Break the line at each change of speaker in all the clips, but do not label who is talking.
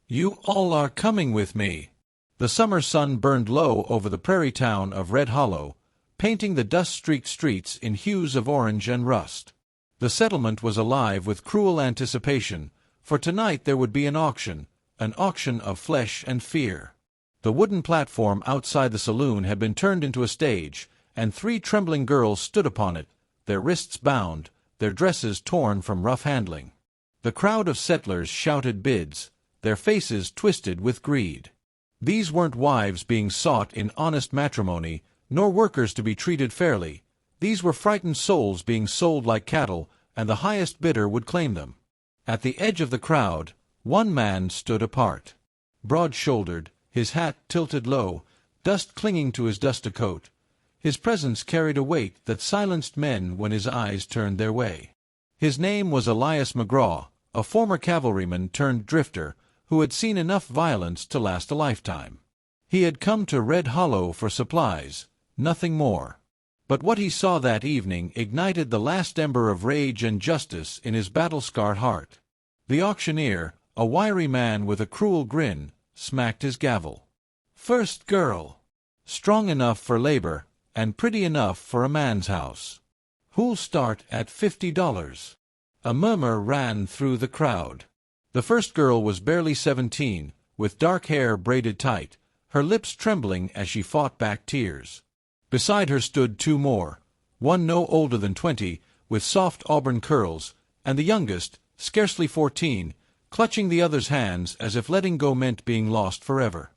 You all are coming with me." The summer sun burned low over the prairie town of Red Hollow, painting the dust-streaked streets in hues of orange and rust. The settlement was alive with cruel anticipation, for tonight there would be an auction of flesh and fear. The wooden platform outside the saloon had been turned into a stage, and 3 trembling girls stood upon it, their wrists bound, their dresses torn from rough handling. The crowd of settlers shouted bids, their faces twisted with greed. These weren't wives being sought in honest matrimony, nor workers to be treated fairly. These were frightened souls being sold like cattle, and the highest bidder would claim them. At the edge of the crowd, one man stood apart. Broad-shouldered, his hat tilted low, dust clinging to his dusty coat, his presence carried a weight that silenced men when his eyes turned their way. His name was Elias McGraw, a former cavalryman turned drifter, who had seen enough violence to last a lifetime. He had come to Red Hollow for supplies, nothing more. But what he saw that evening ignited the last ember of rage and justice in his battle-scarred heart. The auctioneer, a wiry man with a cruel grin, smacked his gavel. "First girl. Strong enough for labor, and pretty enough for a man's house. Who'll start at $50? A murmur ran through the crowd. The first girl was barely 17, with dark hair braided tight, her lips trembling as she fought back tears. Beside her stood 2 more, one no older than 20, with soft auburn curls, and the youngest, scarcely 14, clutching the other's hands as if letting go meant being lost forever.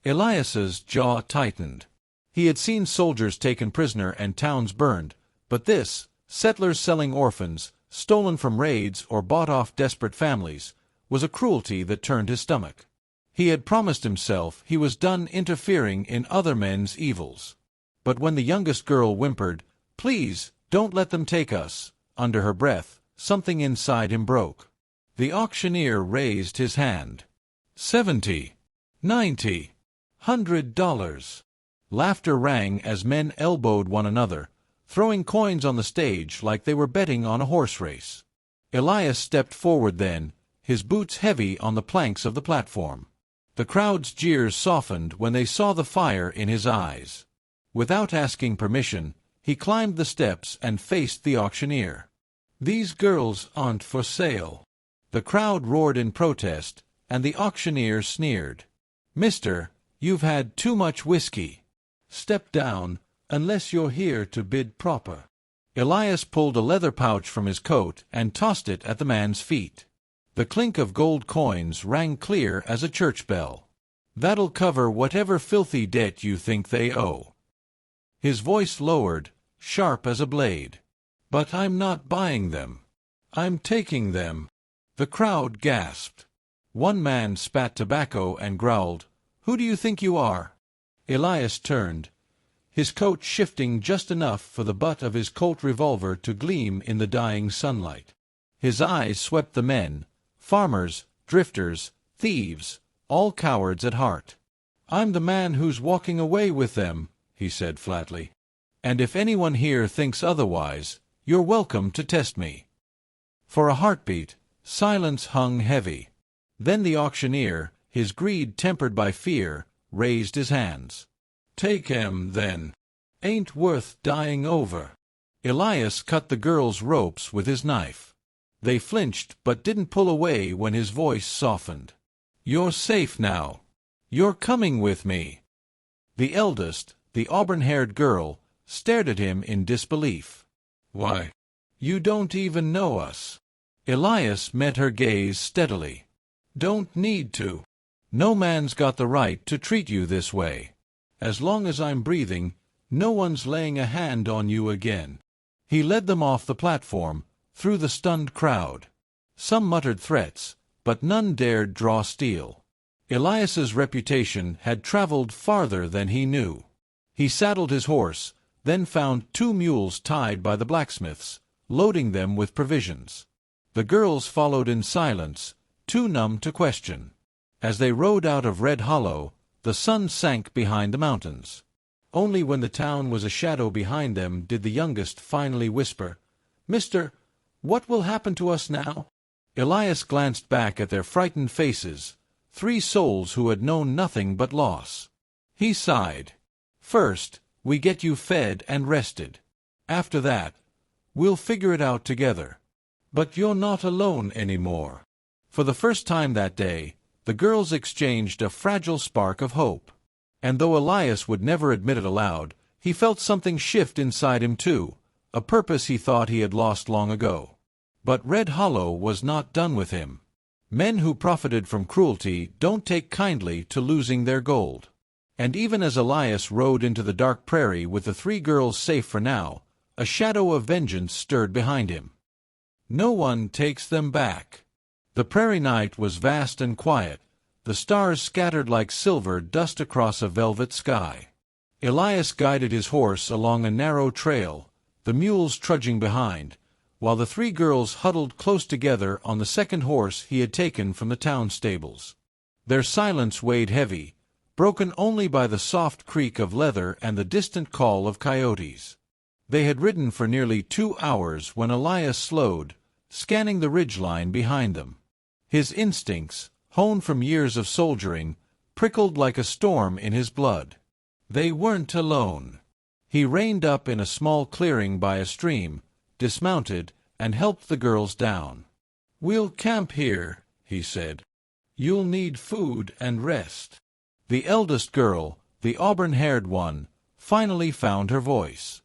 Elias's jaw tightened. He had seen soldiers taken prisoner and towns burned, but this, settlers selling orphans, stolen from raids or bought off desperate families, was a cruelty that turned his stomach. He had promised himself he was done interfering in other men's evils. But when the youngest girl whimpered, "Please, don't let them take us," under her breath, something inside him broke. The auctioneer raised his hand. $70, $90, $100. Laughter rang as men elbowed one another, throwing coins on the stage like they were betting on a horse race. Elias stepped forward then, his boots heavy on the planks of the platform. The crowd's jeers softened when they saw the fire in his eyes. Without asking permission, he climbed the steps and faced the auctioneer. "These girls aren't for sale." The crowd roared in protest, and the auctioneer sneered. "Mister, you've had too much whiskey. Step down, unless you're here to bid proper." Elias pulled a leather pouch from his coat and tossed it at the man's feet. The clink of gold coins rang clear as a church bell. "That'll cover whatever filthy debt you think they owe." His voice lowered, sharp as a blade. "But I'm not buying them. I'm taking them." The crowd gasped. One man spat tobacco and growled, "Who do you think you are?" Elias turned, his coat shifting just enough for the butt of his Colt revolver to gleam in the dying sunlight. His eyes swept the men, farmers, drifters, thieves, all cowards at heart. "I'm the man who's walking away with them," he said flatly. "And if anyone here thinks otherwise, you're welcome to test me." For a heartbeat, silence hung heavy. Then the auctioneer, his greed tempered by fear, raised his hands. "Take 'em, then. Ain't worth dying over." Elias cut the girls' ropes with his knife. They flinched but didn't pull away when his voice softened. "You're safe now. You're coming with me." The eldest, the auburn-haired girl, stared at him in disbelief. "Why, you don't even know us." Elias met her gaze steadily. "Don't need to. No man's got the right to treat you this way. As long as I'm breathing, no one's laying a hand on you again." He led them off the platform, through the stunned crowd. Some muttered threats, but none dared draw steel. Elias's reputation had traveled farther than he knew. He saddled his horse, then found 2 mules tied by the blacksmiths, loading them with provisions. The girls followed in silence, too numb to question. As they rode out of Red Hollow, the sun sank behind the mountains. Only when the town was a shadow behind them did the youngest finally whisper, "Mister, what will happen to us now?" Elias glanced back at their frightened faces, 3 souls who had known nothing but loss. He sighed. First, we get you fed and rested. After that, we'll figure it out together. But you're not alone anymore. For the first time that day, the girls exchanged a fragile spark of hope. And though Elias would never admit it aloud, he felt something shift inside him too, a purpose he thought he had lost long ago. But Red Hollow was not done with him. Men who profited from cruelty don't take kindly to losing their gold. And even as Elias rode into the dark prairie with the 3 girls safe for now, a shadow of vengeance stirred behind him. No one takes them back. The prairie night was vast and quiet, the stars scattered like silver dust across a velvet sky. Elias guided his horse along a narrow trail, the mules trudging behind, while the 3 girls huddled close together on the second horse he had taken from the town stables. Their silence weighed heavy, broken only by the soft creak of leather and the distant call of coyotes. They had ridden for nearly 2 hours when Elias slowed, scanning the ridgeline behind them. His instincts, honed from years of soldiering, prickled like a storm in his blood. They weren't alone. He reined up in a small clearing by a stream, dismounted, and helped the girls down. "We'll camp here," he said. "You'll need food and rest." The eldest girl, the auburn-haired one, finally found her voice.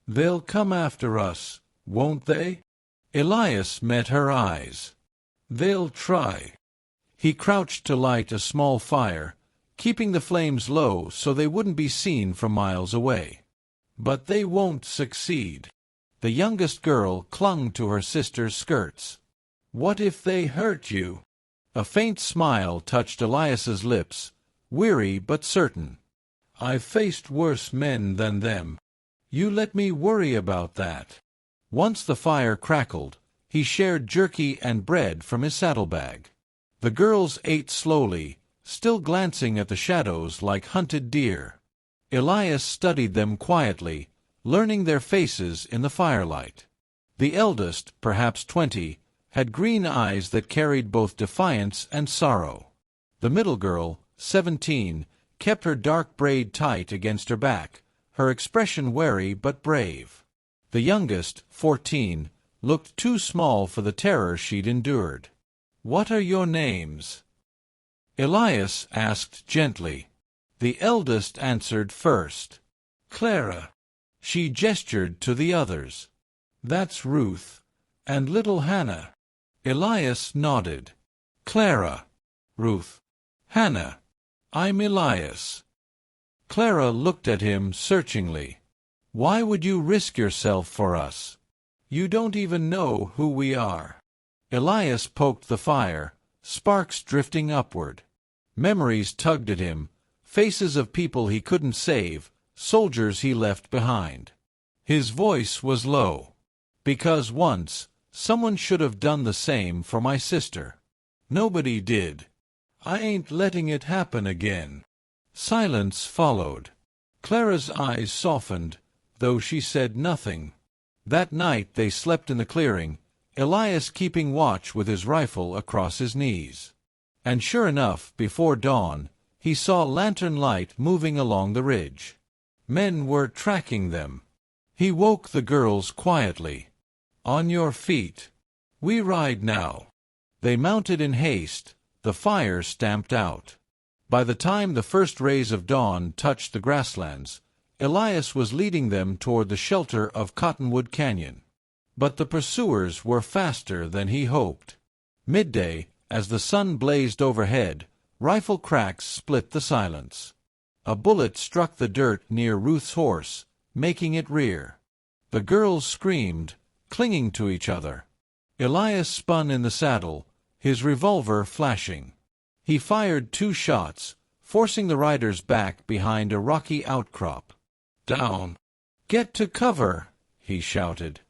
"They'll come after us, won't they?" Elias met her eyes. "They'll try." He crouched to light a small fire, keeping the flames low so they wouldn't be seen from miles away. "But they won't succeed." The youngest girl clung to her sister's skirts. "What if they hurt you?" A faint smile touched Elias's lips, weary but certain. "I've faced worse men than them. You let me worry about that." Once the fire crackled, he shared jerky and bread from his saddlebag. The girls ate slowly, still glancing at the shadows like hunted deer. Elias studied them quietly, learning their faces in the firelight. The eldest, perhaps 20, had green eyes that carried both defiance and sorrow. The middle girl, 17, kept her dark braid tight against her back, her expression wary but brave. The youngest, 14, looked too small for the terror she'd endured. "What are your names?" Elias asked gently. The eldest answered first. "Clara." She gestured to the others. "That's Ruth. And little Hannah." Elias nodded. "Clara. Ruth. Hannah. I'm Elias." Clara looked at him searchingly. "Why would you risk yourself for us? You don't even know who we are." Elias poked the fire, sparks drifting upward. Memories tugged at him, faces of people he couldn't save, soldiers he left behind. His voice was low. "Because once, someone should have done the same for my sister. Nobody did. I ain't letting it happen again." Silence followed. Clara's eyes softened, though she said nothing. That night they slept in the clearing, Elias keeping watch with his rifle across his knees. And sure enough, before dawn, he saw lantern light moving along the ridge. Men were tracking them. He woke the girls quietly. "On your feet. We ride now." They mounted in haste, the fire stamped out. By the time the first rays of dawn touched the grasslands, Elias was leading them toward the shelter of Cottonwood Canyon. But the pursuers were faster than he hoped. Midday, as the sun blazed overhead, rifle cracks split the silence. A bullet struck the dirt near Ruth's horse, making it rear. The girls screamed, clinging to each other. Elias spun in the saddle, his revolver flashing. He fired 2 shots, forcing the riders back behind a rocky outcrop. "Down! Get to cover!" he shouted.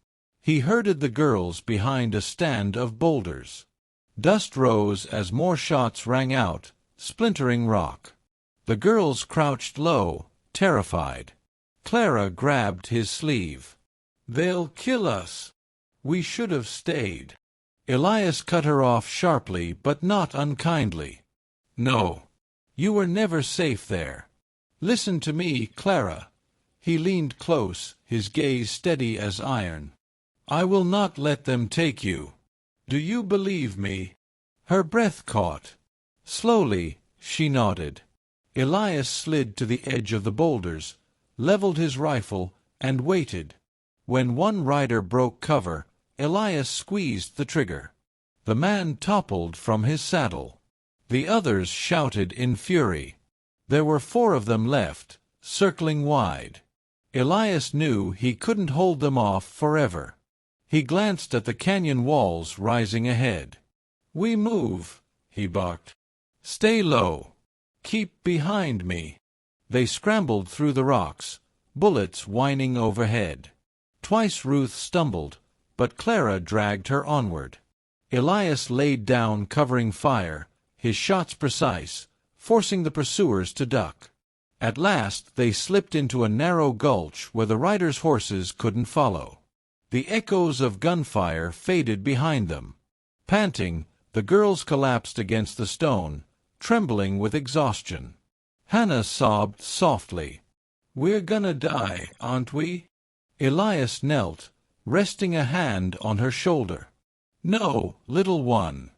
He herded the girls behind a stand of boulders. Dust rose as more shots rang out, splintering rock. The girls crouched low, terrified. Clara grabbed his sleeve. "They'll kill us. We should have stayed." Elias cut her off sharply but not unkindly. No. You were never safe there. Listen to me, Clara. He leaned close, his gaze steady as iron. I will not let them take you. Do you believe me? Her breath caught. Slowly, she nodded. Elias slid to the edge of the boulders, leveled his rifle, and waited. When one rider broke cover, Elias squeezed the trigger. The man toppled from his saddle. The others shouted in fury. There were 4 of them left, circling wide. Elias knew he couldn't hold them off forever. He glanced at the canyon walls rising ahead. "We move," he barked. "Stay low. Keep behind me." They scrambled through the rocks, bullets whining overhead. Twice Ruth stumbled, but Clara dragged her onward. Elias laid down covering fire, his shots precise, forcing the pursuers to duck. At last they slipped into a narrow gulch where the riders' horses couldn't follow. The echoes of gunfire faded behind them. Panting, the girls collapsed against the stone, trembling with exhaustion. Hannah sobbed softly. "We're gonna die, aren't we?" Elias knelt, resting a hand on her shoulder. "No, little one.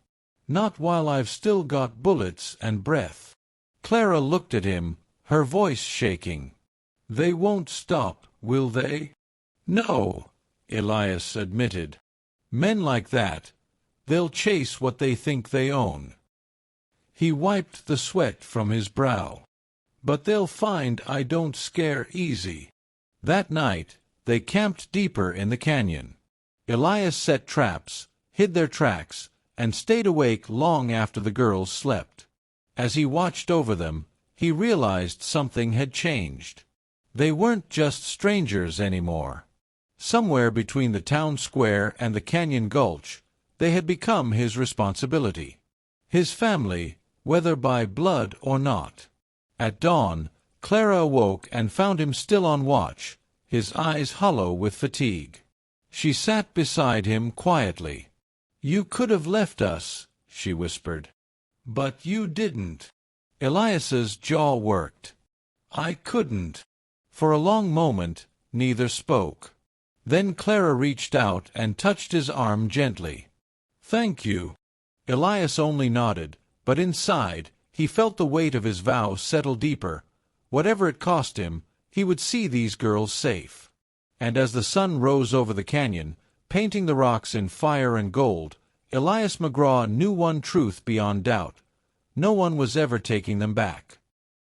Not while I've still got bullets and breath." Clara looked at him, her voice shaking. "They won't stop, will they?" "No," Elias admitted. "Men like that, they'll chase what they think they own." He wiped the sweat from his brow. "But they'll find I don't scare easy." That night, they camped deeper in the canyon. Elias set traps, hid their tracks, and stayed awake long after the girls slept. As he watched over them, he realized something had changed. They weren't just strangers anymore. Somewhere between the town square and the canyon gulch, they had become his responsibility. His family, whether by blood or not. At dawn, Clara awoke and found him still on watch, his eyes hollow with fatigue. She sat beside him quietly. "You could have left us," she whispered. "But you didn't." Elias's jaw worked. "I couldn't." For a long moment, neither spoke. Then Clara reached out and touched his arm gently. "Thank you." Elias only nodded, but inside, he felt the weight of his vow settle deeper. Whatever it cost him, he would see these girls safe. And as the sun rose over the canyon, painting the rocks in fire and gold, Elias McGraw knew one truth beyond doubt. No one was ever taking them back.